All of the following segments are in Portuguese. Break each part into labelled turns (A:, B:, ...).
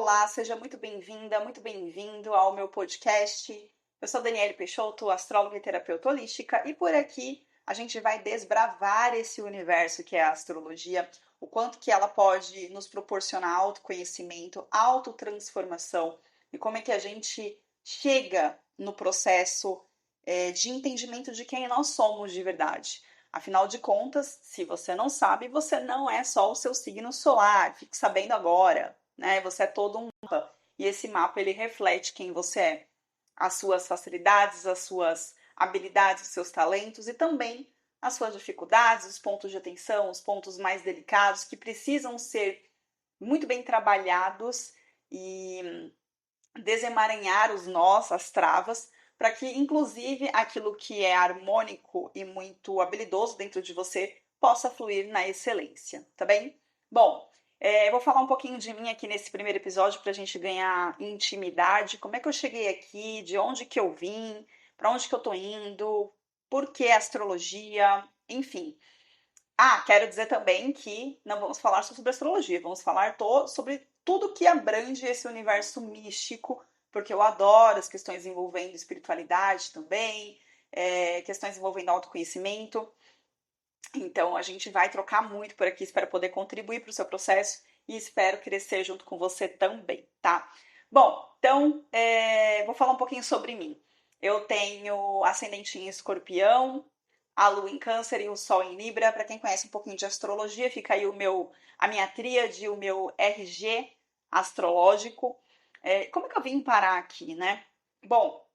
A: Olá, seja muito bem-vinda, muito bem-vindo ao meu podcast. Eu sou Daniele Peixoto, astróloga e terapeuta holística, e por aqui a gente vai desbravar esse universo que é a astrologia, o quanto que ela pode nos proporcionar autoconhecimento, autotransformação, e como é que a gente chega no processo de entendimento de quem nós somos de verdade. Afinal de contas, se você não sabe, você não é só o seu signo solar, fique sabendo agora, né? Você é todo um mapa, e esse mapa ele reflete quem você é, as suas facilidades, as suas habilidades, os seus talentos e também as suas dificuldades, os pontos de atenção, os pontos mais delicados que precisam ser muito bem trabalhados e desemaranhar os nós, as travas, para que, inclusive, aquilo que é harmônico e muito habilidoso dentro de você possa fluir na excelência, tá bem? Bom, vou falar um pouquinho de mim aqui nesse primeiro episódio para a gente ganhar intimidade. Como é que eu cheguei aqui? De onde que eu vim? Para onde que eu tô indo? Por que astrologia? Enfim. Ah, quero dizer também que não vamos falar só sobre astrologia, vamos falar sobre tudo que abrange esse universo místico, porque eu adoro as questões envolvendo espiritualidade também, questões envolvendo autoconhecimento. Então a gente vai trocar muito por aqui, espero poder contribuir para o seu processo e espero crescer junto com você também, tá? Bom, então vou falar um pouquinho sobre mim. Eu tenho ascendente em Escorpião, a Lua em Câncer e o Sol em Libra. Para quem conhece um pouquinho de astrologia, fica aí a minha tríade, o meu RG astrológico. Como é que eu vim parar aqui, né? Bom,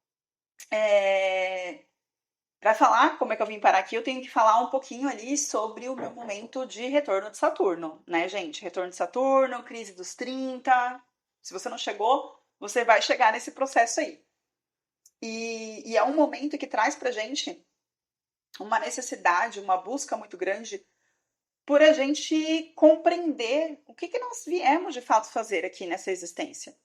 A: para falar como é que eu vim parar aqui, eu tenho que falar um pouquinho ali sobre o meu momento de retorno de Saturno, né, gente? Retorno de Saturno, crise dos 30. Se você não chegou, você vai chegar nesse processo aí. E é um momento que traz pra gente uma necessidade, uma busca muito grande por a gente compreender o que nós viemos de fato fazer aqui nessa existência.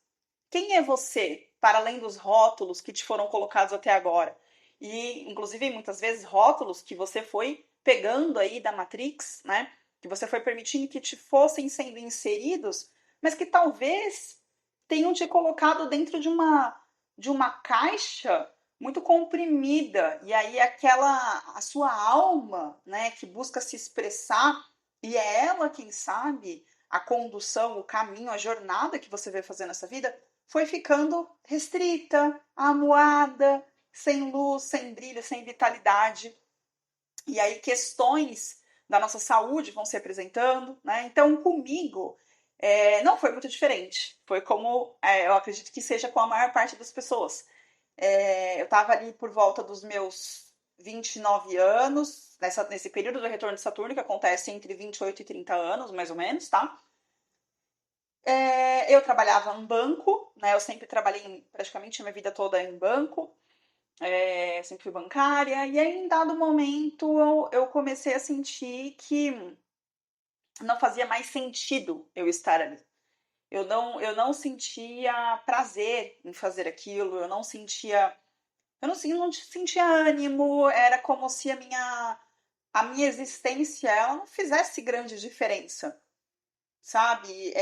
A: Quem é você, para além dos rótulos que te foram colocados até agora? E, inclusive, muitas vezes, rótulos que você foi pegando aí da Matrix, né? Que você foi permitindo que te fossem sendo inseridos, mas que talvez tenham te colocado dentro de uma caixa muito comprimida. E aí a sua alma, né, que busca se expressar, e é ela quem sabe a condução, o caminho, a jornada que você vai fazer nessa vida, foi ficando restrita, amuada, sem luz, sem brilho, sem vitalidade. E aí questões da nossa saúde vão se apresentando, né? Então, comigo, não foi muito diferente. Foi como eu acredito que seja com a maior parte das pessoas. Eu estava ali por volta dos meus 29 anos, nesse período do retorno de Saturno, que acontece entre 28 e 30 anos, mais ou menos, tá? Eu trabalhava em banco, né? Eu sempre trabalhei praticamente a minha vida toda em banco, sempre fui bancária, e aí em dado momento eu comecei a sentir que não fazia mais sentido eu estar ali. Eu não sentia prazer em fazer aquilo, eu não sentia ânimo, era como se a minha existência ela não fizesse grande diferença, sabe?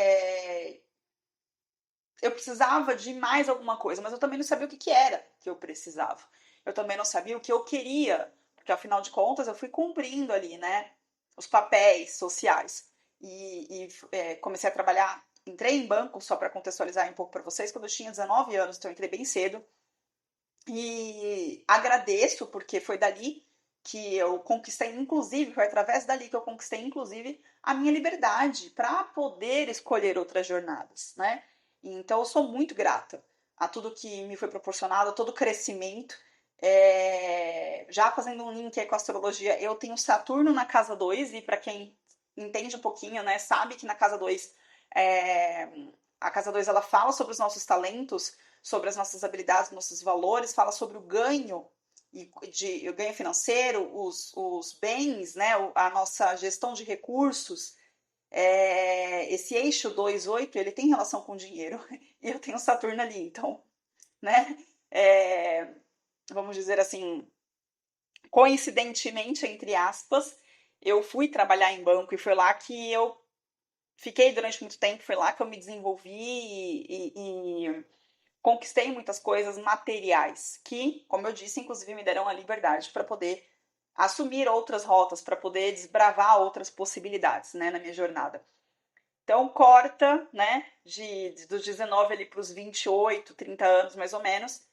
A: Eu precisava de mais alguma coisa, mas eu também não sabia o que era que eu precisava. Eu também não sabia o que eu queria, porque afinal de contas eu fui cumprindo ali, né, os papéis sociais. Comecei a trabalhar, entrei em banco, só para contextualizar um pouco para vocês, quando eu tinha 19 anos, então eu entrei bem cedo. E agradeço, porque foi dali que eu conquistei, inclusive, foi através dali que eu conquistei, inclusive, a minha liberdade para poder escolher outras jornadas, né? Então, eu sou muito grata a tudo que me foi proporcionado, a todo o crescimento. Já fazendo um link aí com a astrologia, eu tenho Saturno na casa 2 e para quem entende um pouquinho, né, sabe que na casa 2 a casa 2 ela fala sobre os nossos talentos, sobre as nossas habilidades, nossos valores, fala sobre o ganho o ganho financeiro, os bens, né, a nossa gestão de recursos. Esse eixo 2-8, ele tem relação com o dinheiro, e eu tenho Saturno ali, então, né, vamos dizer assim, coincidentemente, entre aspas, eu fui trabalhar em banco e foi lá que eu fiquei durante muito tempo, foi lá que eu me desenvolvi e conquistei muitas coisas materiais que, como eu disse, inclusive me deram a liberdade para poder assumir outras rotas, para poder desbravar outras possibilidades, né, na minha jornada. Então, corta, né, dos 19 ali para os 28, 30 anos mais ou menos,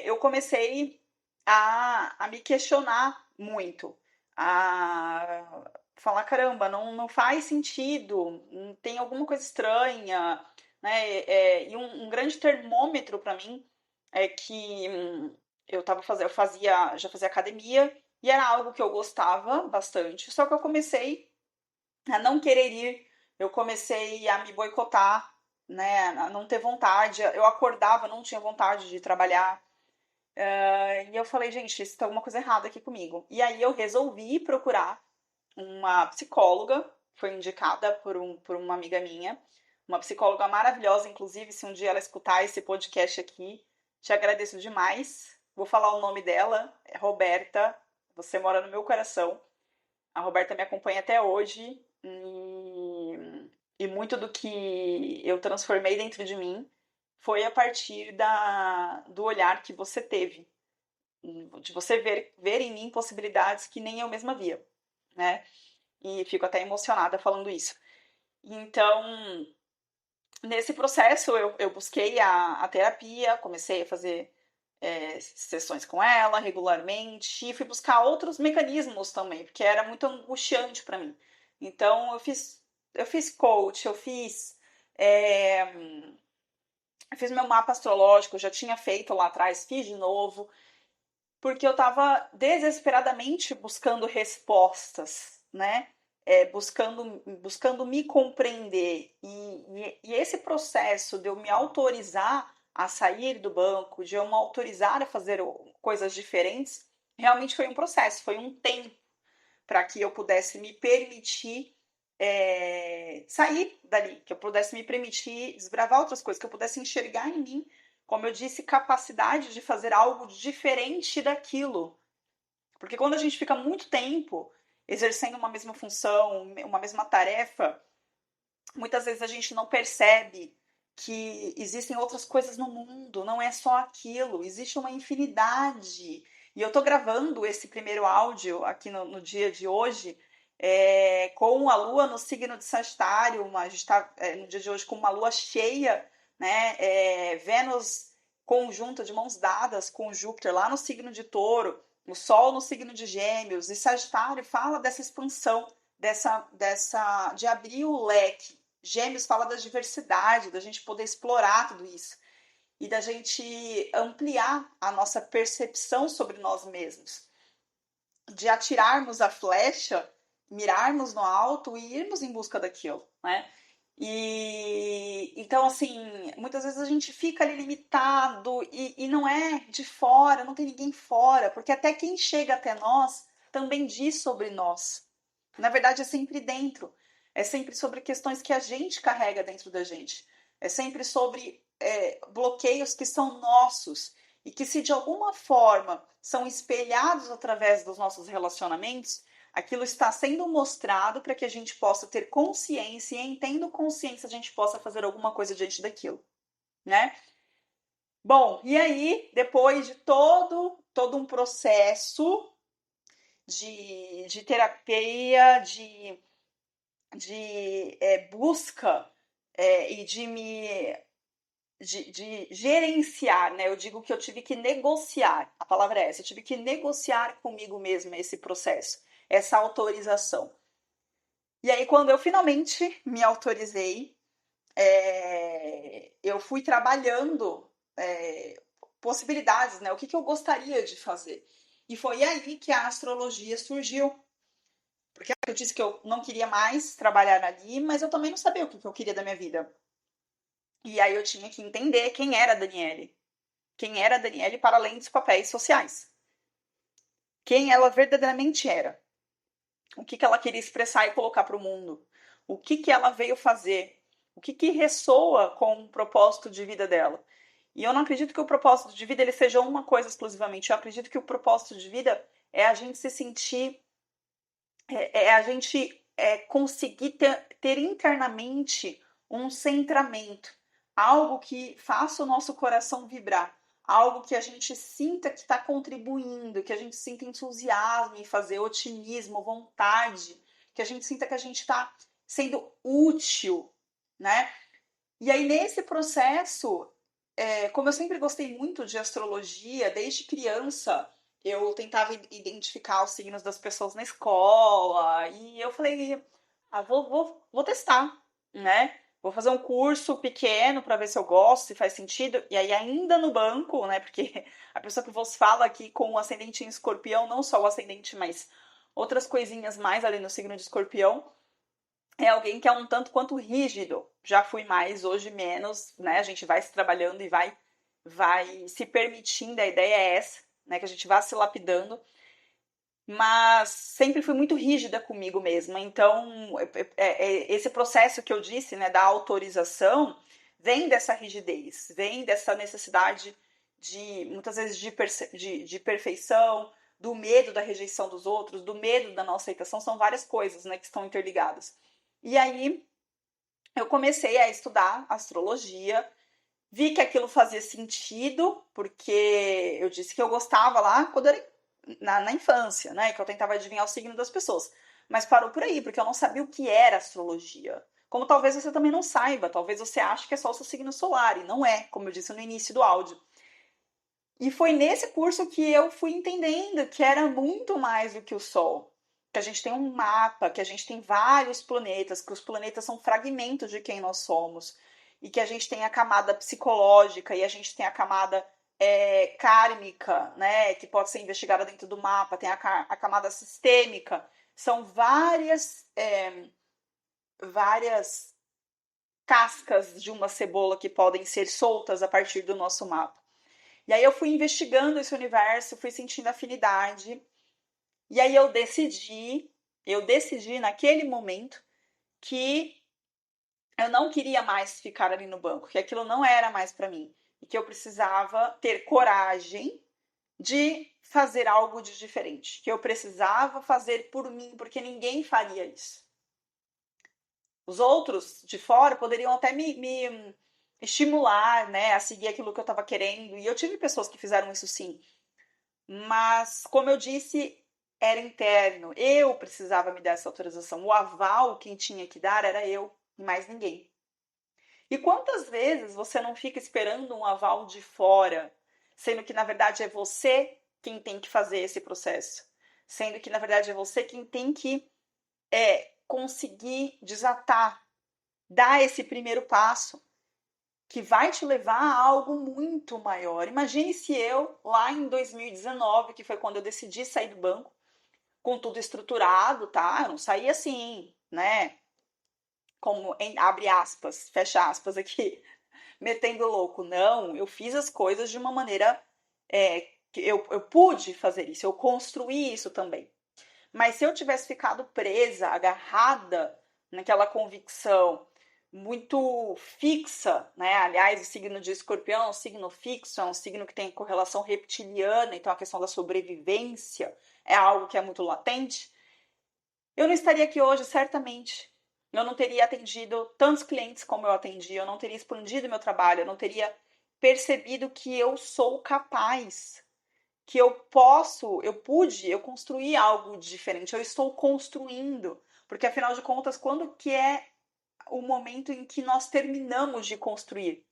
A: eu comecei a me questionar muito, a falar, caramba, não faz sentido, tem alguma coisa estranha, né, e um grande termômetro para mim é que já fazia academia, e era algo que eu gostava bastante, só que eu comecei a não querer ir, eu comecei a me boicotar, né, a não ter vontade, eu acordava, não tinha vontade de trabalhar, e eu falei, gente, isso tá alguma coisa errada aqui comigo. E aí eu resolvi procurar uma psicóloga, foi indicada por uma amiga minha, uma psicóloga maravilhosa, inclusive, se um dia ela escutar esse podcast aqui, te agradeço demais. Vou falar o nome dela, é Roberta, você mora no meu coração. A Roberta me acompanha até hoje e muito do que eu transformei dentro de mim foi a partir do olhar que você teve, de você ver em mim possibilidades que nem eu mesma via, né? E fico até emocionada falando isso. Então, nesse processo, eu busquei a terapia, comecei a fazer sessões com ela regularmente, e fui buscar outros mecanismos também, porque era muito angustiante para mim. Então, eu fiz coach, eu fiz meu mapa astrológico, eu já tinha feito lá atrás, fiz de novo, porque eu estava desesperadamente buscando respostas, né? Buscando me compreender. E esse processo de eu me autorizar a sair do banco, de eu me autorizar a fazer coisas diferentes, realmente foi um processo, foi um tempo para que eu pudesse me permitir sair dali, que eu pudesse me permitir desbravar outras coisas, que eu pudesse enxergar em mim, como eu disse, capacidade de fazer algo diferente daquilo. Porque quando a gente fica muito tempo exercendo uma mesma função, uma mesma tarefa, muitas vezes a gente não percebe que existem outras coisas no mundo, não é só aquilo, existe uma infinidade. E eu tô gravando esse primeiro áudio aqui no dia de hoje, com a lua no signo de Sagitário, a gente está no dia de hoje com uma lua cheia, né? Vênus conjunta de mãos dadas com Júpiter lá no signo de Touro, o Sol no signo de Gêmeos, e Sagitário fala dessa expansão, de abrir o leque. Gêmeos fala da diversidade, da gente poder explorar tudo isso e da gente ampliar a nossa percepção sobre nós mesmos, de atirarmos a flecha, mirarmos no alto e irmos em busca daquilo, né? E então, assim, muitas vezes a gente fica ali limitado e não é de fora, não tem ninguém fora, porque até quem chega até nós também diz sobre nós. Na verdade, é sempre dentro. É sempre sobre questões que a gente carrega dentro da gente. É sempre sobre bloqueios que são nossos e que, se de alguma forma são espelhados através dos nossos relacionamentos, aquilo está sendo mostrado para que a gente possa ter consciência e, tendo consciência, a gente possa fazer alguma coisa diante daquilo, né? Bom, e aí, depois de todo um processo de terapia, de busca e de gerenciar, né? Eu digo que eu tive que negociar, a palavra é essa, eu tive que negociar comigo mesma esse processo, essa autorização. E aí, quando eu finalmente me autorizei, eu fui trabalhando possibilidades, né? O que eu gostaria de fazer. E foi aí que a astrologia surgiu. Porque eu disse que eu não queria mais trabalhar ali, mas eu também não sabia o que eu queria da minha vida. E aí eu tinha que entender quem era a Daniele. Quem era a Daniele para além dos papéis sociais. Quem ela verdadeiramente era. O que ela queria expressar e colocar para o mundo. O que ela veio fazer. O que ressoa com o propósito de vida dela. E eu não acredito que o propósito de vida ele seja uma coisa exclusivamente. Eu acredito que o propósito de vida é a gente se sentir, a gente conseguir ter internamente um centramento, algo que faça o nosso coração vibrar, algo que a gente sinta que está contribuindo, que a gente sinta entusiasmo em fazer, otimismo, vontade, que a gente sinta que a gente está sendo útil, né? E aí, nesse processo, como eu sempre gostei muito de astrologia, desde criança, eu tentava identificar os signos das pessoas na escola, e eu falei, vou testar, né? Vou fazer um curso pequeno para ver se eu gosto, se faz sentido. E aí, ainda no banco, né? Porque a pessoa que vos fala aqui com o ascendente em escorpião, não só o ascendente, mas outras coisinhas mais ali no signo de escorpião, é alguém que é um tanto quanto rígido. Já fui mais, hoje menos, né? A gente vai se trabalhando e vai se permitindo, a ideia é essa, né? Que a gente vá se lapidando. Mas sempre fui muito rígida comigo mesma. Então, esse processo que eu disse, né, da autorização, vem dessa rigidez, vem dessa necessidade muitas vezes, de perfeição, do medo da rejeição dos outros, do medo da não aceitação. São várias coisas, né, que estão interligadas. E aí, eu comecei a estudar astrologia, vi que aquilo fazia sentido, porque eu disse que eu gostava lá quando era na infância, né? Que eu tentava adivinhar o signo das pessoas. Mas parou por aí, porque eu não sabia o que era astrologia. Como talvez você também não saiba, talvez você ache que é só o seu signo solar, e não é, como eu disse no início do áudio. E foi nesse curso que eu fui entendendo que era muito mais do que o Sol. Que a gente tem um mapa, que a gente tem vários planetas, que os planetas são fragmentos de quem nós somos. E que a gente tem a camada psicológica e a gente tem a camada kármica, né, que pode ser investigada dentro do mapa, tem a camada sistêmica. São várias cascas de uma cebola que podem ser soltas a partir do nosso mapa. E aí eu fui investigando esse universo, fui sentindo afinidade. E aí eu decidi naquele momento que eu não queria mais ficar ali no banco, que aquilo não era mais para mim. E que eu precisava ter coragem de fazer algo de diferente. Que eu precisava fazer por mim, porque ninguém faria isso. Os outros de fora poderiam até me estimular, né, a seguir aquilo que eu estava querendo. E eu tive pessoas que fizeram isso sim. Mas, como eu disse, era interno. Eu precisava me dar essa autorização. O aval, quem tinha que dar era eu e mais ninguém. E quantas vezes você não fica esperando um aval de fora, sendo que, na verdade, é você quem tem que fazer esse processo? Sendo que, na verdade, é você quem tem que conseguir desatar, dar esse primeiro passo, que vai te levar a algo muito maior. Imagine se eu, lá em 2019, que foi quando eu decidi sair do banco, com tudo estruturado, tá? Eu não saí assim, né? Como, abre aspas, fecha aspas aqui, metendo louco. Não, eu fiz as coisas de uma maneira que eu pude fazer isso, eu construí isso também. Mas se eu tivesse ficado presa, agarrada naquela convicção muito fixa, né? Aliás, o signo de escorpião é um signo fixo, é um signo que tem correlação reptiliana, então a questão da sobrevivência é algo que é muito latente. Eu não estaria aqui hoje, certamente. Eu não teria atendido tantos clientes como eu atendi, eu não teria expandido meu trabalho, eu não teria percebido que eu sou capaz, que eu construí algo diferente, eu estou construindo. Porque, afinal de contas, quando que é o momento em que nós terminamos de construir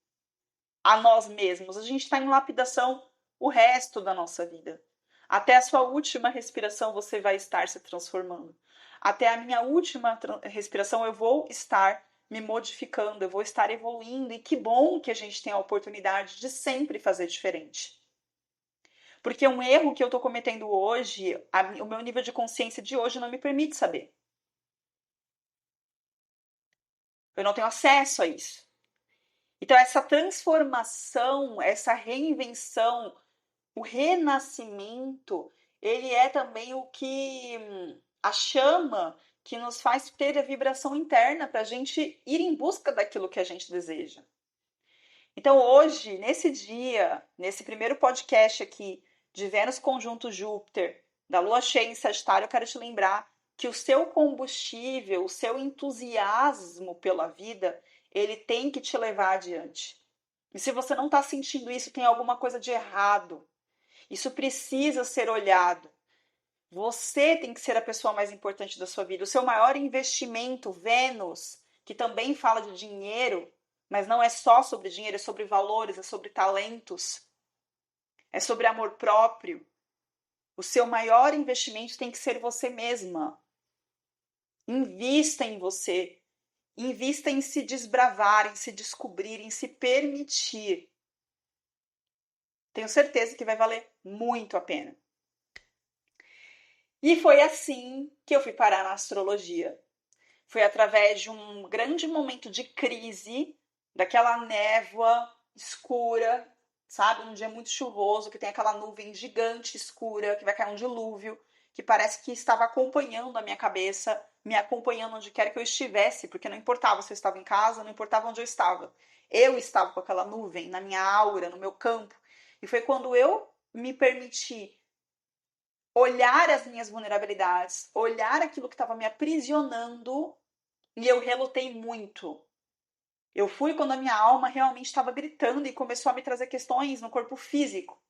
A: a nós mesmos? A gente está em lapidação o resto da nossa vida. Até a sua última respiração você vai estar se transformando. Até a minha última respiração eu vou estar me modificando, eu vou estar evoluindo. E que bom que a gente tem a oportunidade de sempre fazer diferente. Porque um erro que eu estou cometendo hoje, o meu nível de consciência de hoje não me permite saber. Eu não tenho acesso a isso. Então, essa transformação, essa reinvenção, o renascimento, ele é também o que a chama que nos faz ter a vibração interna para a gente ir em busca daquilo que a gente deseja. Então, hoje, nesse dia, nesse primeiro podcast aqui de Vênus conjunto Júpiter, da Lua cheia em Sagitário, eu quero te lembrar que o seu combustível, o seu entusiasmo pela vida, ele tem que te levar adiante. E se você não está sentindo isso, tem alguma coisa de errado. Isso precisa ser olhado. Você tem que ser a pessoa mais importante da sua vida. O seu maior investimento, Vênus, que também fala de dinheiro, mas não é só sobre dinheiro, é sobre valores, é sobre talentos, é sobre amor próprio. O seu maior investimento tem que ser você mesma. Invista em você. Invista em se desbravar, em se descobrir, em se permitir. Tenho certeza que vai valer muito a pena. E foi assim que eu fui parar na astrologia. Foi através de um grande momento de crise, daquela névoa escura, sabe? Um dia muito chuvoso, que tem aquela nuvem gigante escura, que vai cair um dilúvio, que parece que estava acompanhando a minha cabeça, me acompanhando onde quer que eu estivesse, porque não importava se eu estava em casa, não importava onde eu estava. Eu estava com aquela nuvem na minha aura, no meu campo. E foi quando eu me permiti olhar as minhas vulnerabilidades, olhar aquilo que estava me aprisionando, e eu relutei muito. Eu fui quando a minha alma realmente estava gritando e começou a me trazer questões no corpo físico.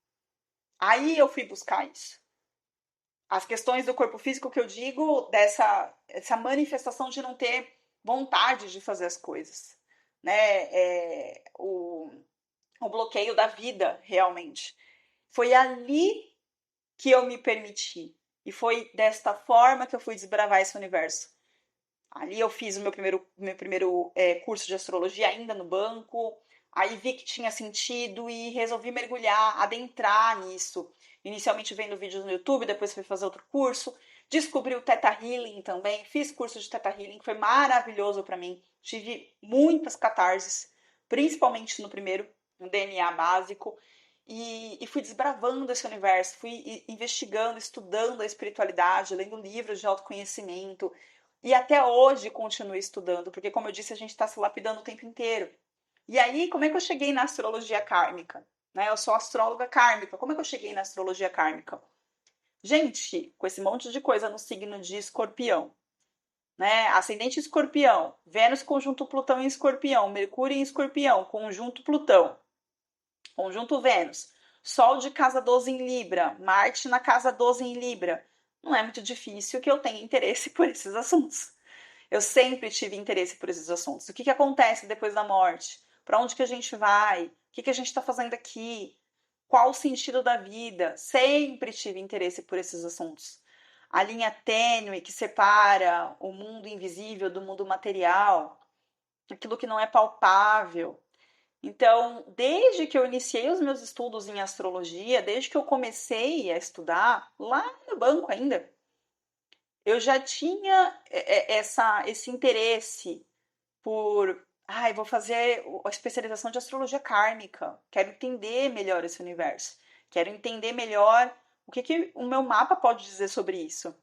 A: Aí eu fui buscar isso. As questões do corpo físico que eu digo, essa manifestação de não ter vontade de fazer as coisas. Né? O bloqueio da vida, realmente. Foi ali que eu me permiti. E foi desta forma que eu fui desbravar esse universo. Ali eu fiz o meu primeiro curso de astrologia ainda no banco. Aí vi que tinha sentido e resolvi mergulhar, adentrar nisso. Inicialmente vendo vídeos no YouTube, depois fui fazer outro curso. Descobri o Theta Healing também. Fiz curso de Theta Healing, que foi maravilhoso para mim. Tive muitas catarses, principalmente no primeiro, no DNA básico. E fui desbravando esse universo, fui investigando, estudando a espiritualidade, lendo livros de autoconhecimento. E até hoje continuo estudando, porque, como eu disse, a gente está se lapidando o tempo inteiro. E aí, como é que eu cheguei na astrologia kármica? Né? Eu sou astróloga kármica. Como é que eu cheguei na astrologia kármica? Gente, com esse monte de coisa no signo de escorpião, né? Ascendente escorpião, Vênus conjunto Plutão em escorpião, Mercúrio em escorpião, conjunto Plutão, conjunto Vênus, Sol de casa 12 em Libra, Marte na casa 12 em Libra. Não é muito difícil que eu tenha interesse por esses assuntos. Eu sempre tive interesse por esses assuntos. O que acontece depois da morte? Para onde que a gente vai? O que a gente está fazendo aqui? Qual o sentido da vida? Sempre tive interesse por esses assuntos. A linha tênue que separa o mundo invisível do mundo material, aquilo que não é palpável. Então, desde que eu iniciei os meus estudos em astrologia, desde que eu comecei a estudar, lá no banco ainda, eu já tinha esse interesse por, vou fazer a especialização de astrologia kármica, quero entender melhor esse universo, quero entender melhor o que o meu mapa pode dizer sobre isso,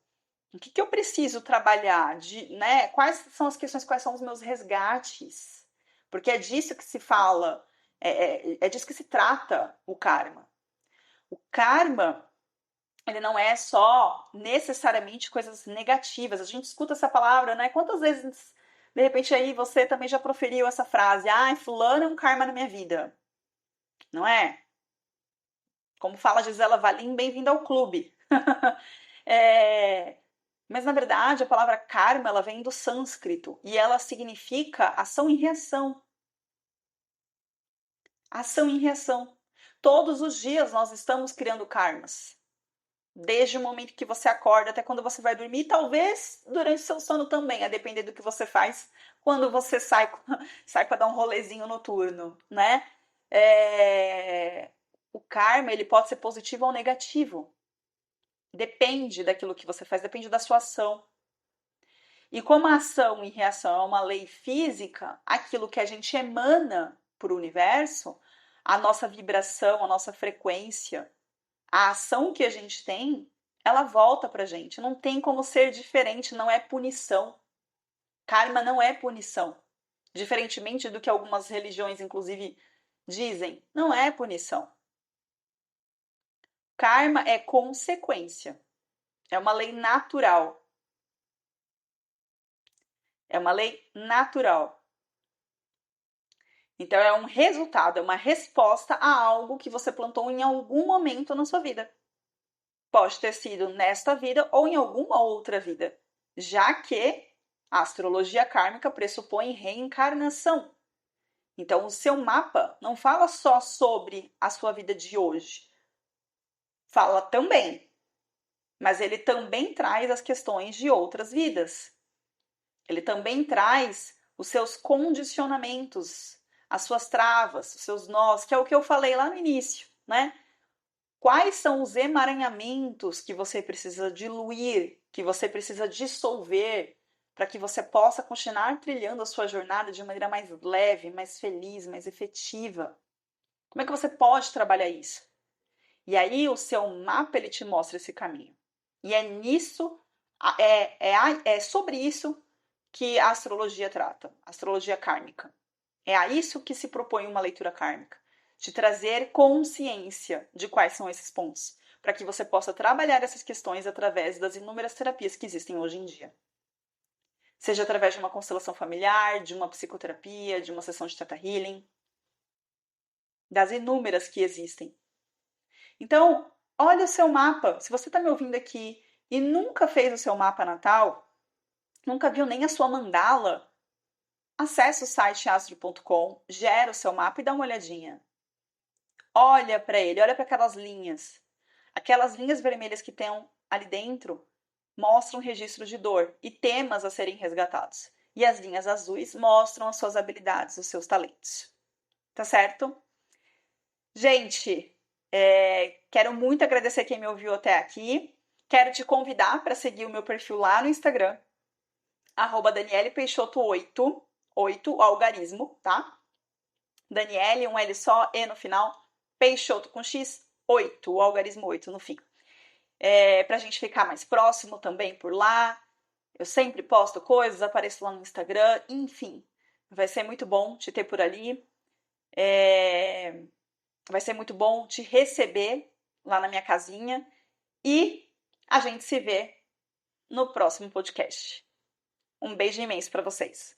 A: o que eu preciso trabalhar, né? Quais são as questões, quais são os meus resgates, porque é disso que se fala, é disso que se trata o karma. O karma, ele não é só necessariamente coisas negativas. A gente escuta essa palavra, né? Quantas vezes, de repente, aí você também já proferiu essa frase? Fulano é um karma na minha vida. Não é? Como fala Gisela Valim, bem-vinda ao clube. Mas, na verdade, a palavra karma, ela vem do sânscrito e ela significa ação e reação. Ação e reação. Todos os dias nós estamos criando karmas. Desde o momento que você acorda até quando você vai dormir, talvez durante seu sono também, a depender do que você faz quando você sai, sai para dar um rolezinho noturno, né? O karma, ele pode ser positivo ou negativo. Depende daquilo que você faz, depende da sua ação. E como a ação e reação é uma lei física, aquilo que a gente emana para o universo, a nossa vibração, a nossa frequência, a ação que a gente tem, ela volta pra gente. Não tem como ser diferente, não é punição. Karma não é punição. Diferentemente do que algumas religiões, inclusive, dizem, não é punição. Karma é consequência. É uma lei natural. É uma lei natural. Então, é um resultado, é uma resposta a algo que você plantou em algum momento na sua vida. Pode ter sido nesta vida ou em alguma outra vida, já que a astrologia kármica pressupõe reencarnação. Então, o seu mapa não fala só sobre a sua vida de hoje. Fala também, mas ele também traz as questões de outras vidas. Ele também traz os seus condicionamentos, as suas travas, os seus nós, que é o que eu falei lá no início, né? Quais são os emaranhamentos que você precisa diluir, que você precisa dissolver, para que você possa continuar trilhando a sua jornada de maneira mais leve, mais feliz, mais efetiva? Como é que você pode trabalhar isso? E aí o seu mapa ele te mostra esse caminho. E é nisso, é sobre isso que a astrologia trata, a astrologia kármica. É a isso que se propõe uma leitura kármica, de trazer consciência de quais são esses pontos, para que você possa trabalhar essas questões através das inúmeras terapias que existem hoje em dia. Seja através de uma constelação familiar, de uma psicoterapia, de uma sessão de Theta Healing, das inúmeras que existem. Então, olha o seu mapa. Se você está me ouvindo aqui e nunca fez o seu mapa natal, nunca viu nem a sua mandala, acesse o site astro.com, gera o seu mapa e dá uma olhadinha. Olha para ele, olha para aquelas linhas. Aquelas linhas vermelhas que tem ali dentro mostram registros de dor e temas a serem resgatados. E as linhas azuis mostram as suas habilidades, os seus talentos. Tá certo? Gente, quero muito agradecer quem me ouviu até aqui. Quero te convidar para seguir o meu perfil lá no Instagram, @DanielePeixoto8, 8, o algarismo, tá? Daniele, um L só, E no final, Peixoto com X, 8, o algarismo 8 no fim. Pra gente ficar mais próximo também por lá. Eu sempre posto coisas, apareço lá no Instagram, enfim. Vai ser muito bom te ter por ali. Vai ser muito bom te receber lá na minha casinha. E a gente se vê no próximo podcast. Um beijo imenso para vocês.